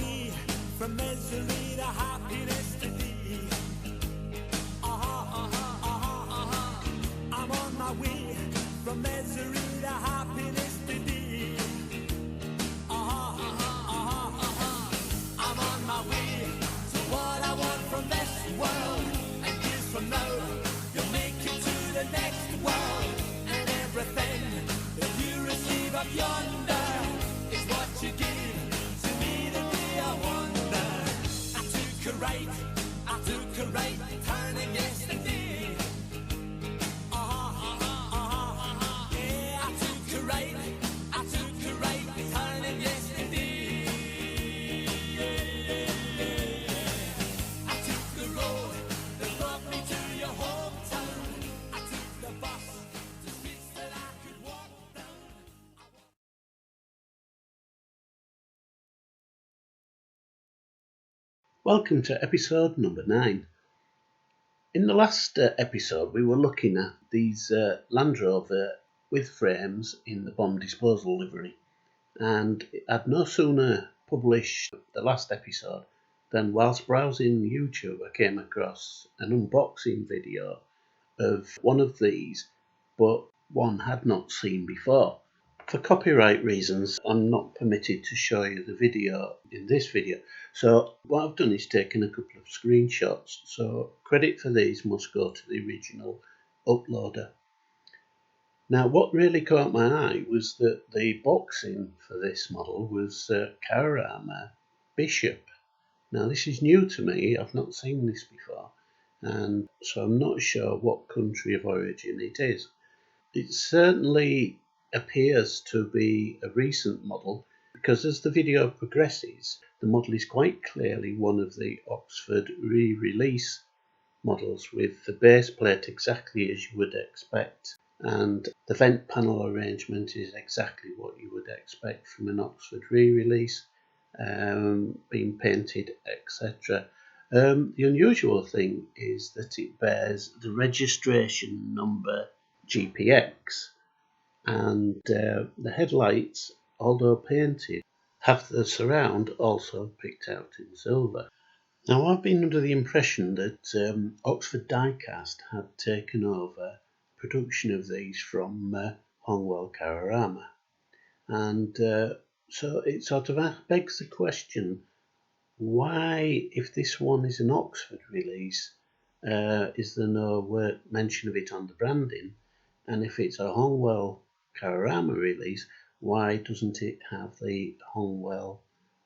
way from misery to happiness to thee. I'm on my way from misery to happiness to thee. I'm on my way to what I want from this world. And years from now, you'll make it to the next world. And everything that you receive up yonder is what you give to me the day I wonder. I took a right turning yesterday. Yeah, I took a right turning yesterday. I took the road that brought me to your hometown. I took the bus to streets that I could walk down. Welcome to episode number 9. In the last episode we were looking at these Land Rover with frames in the bomb disposal livery, and I'd no sooner published the last episode than whilst browsing YouTube I came across an unboxing video of one of these, but one had not seen before. For copyright reasons, I'm not permitted to show you the video in this video. So what I've done is taken a couple of screenshots. So credit for these must go to the original uploader. Now what really caught my eye was that the boxing for this model was Cararama Bishop. Now this is new to me, I've not seen this before, and so I'm not sure what country of origin it is. It certainly appears to be a recent model, because as the video progresses, the model is quite clearly one of the Oxford re-release models, with the base plate exactly as you would expect, and the vent panel arrangement is exactly what you would expect from an Oxford re-release, being painted, etc. The unusual thing is that it bears the registration number GPX, and the headlights, although painted, have the surround also picked out in silver. Now I've been under the impression that Oxford Diecast had taken over production of these from Hongwell Cararama, and so it sort of begs the question, why, if this one is an Oxford release, is there no mention of it on the branding? And if it's a Hongwell Cararama release, why doesn't it have the Hongwell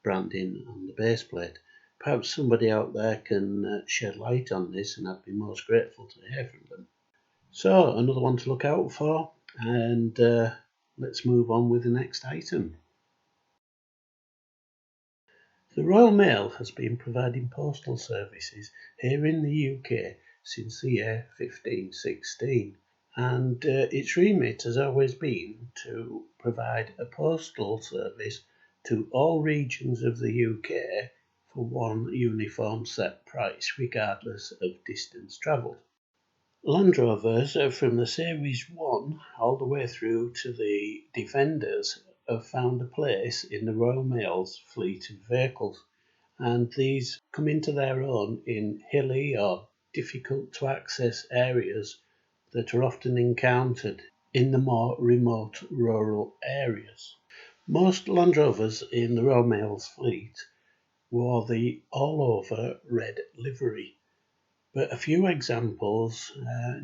branding on the base plate? Perhaps somebody out there can shed light on this, and I'd be most grateful to hear from them. So another one to look out for, and let's move on with the next item. The Royal Mail has been providing postal services here in the UK since the year 1516, and its remit has always been to provide a postal service to all regions of the UK for one uniform set price, regardless of distance travelled. Land Rovers from the Series 1 all the way through to the Defenders have found a place in the Royal Mail's fleet of vehicles, and these come into their own in hilly or difficult to access areas that are often encountered in the more remote rural areas. Most Land Rovers in the Royal Mail's fleet wore the all-over red livery, but a few examples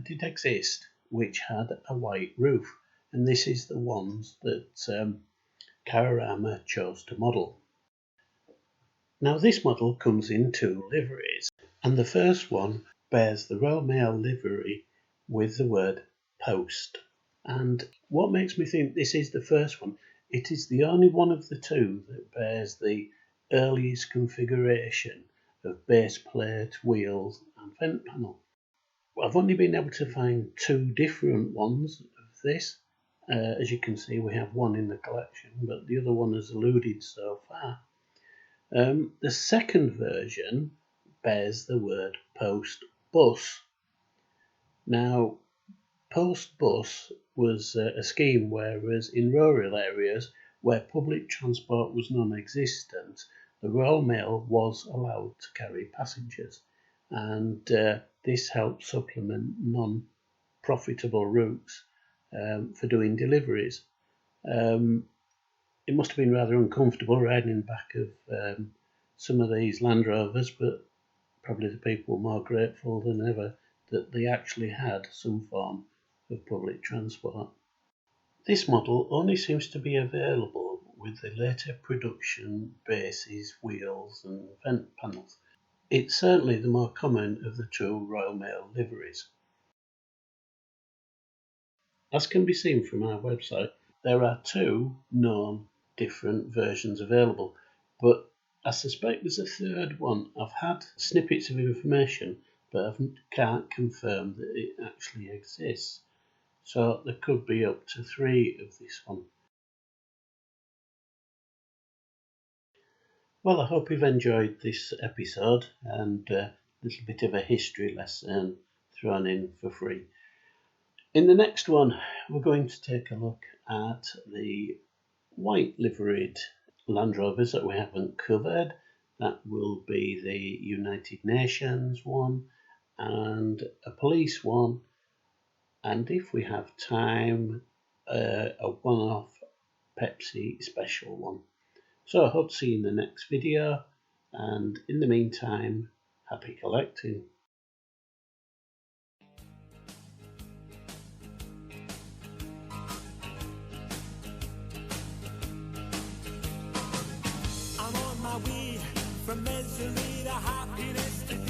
did exist which had a white roof, and this is the ones that Cararama chose to model. Now this model comes in 2 liveries, and the first one bears the Royal Mail livery with the word Post. And what makes me think this is the first one, it is the only one of the 2 that bears the earliest configuration of base plate, wheels and vent panel. I've only been able to find 2 different ones of this. As you can see, we have one in the collection, but the other one has eluded so far. The second version bears the word Post Bus. Now, Post Bus was a scheme whereas in rural areas where public transport was non-existent, the Royal Mail was allowed to carry passengers, and this helped supplement non-profitable routes for doing deliveries. It must have been rather uncomfortable riding in the back of some of these Land Rovers, but probably the people were more grateful than ever that they actually had some form of public transport. This model only seems to be available with the later production bases, wheels and vent panels. It's certainly the more common of the two Royal Mail liveries. As can be seen from our website, there are two known different versions available, but I suspect there's a third one. I've had snippets of information, but I can't confirm that it actually exists. So there could be up to 3 of this one. Well, I hope you've enjoyed this episode and a little bit of a history lesson thrown in for free. In the next one, we're going to take a look at the white liveried Land Rovers that we haven't covered. That will be the United Nations one and a police one, and if we have time, a one-off Pepsi special one. So I hope to see you in the next video, and in the meantime, happy collecting. I'm on my way from misery to happiness to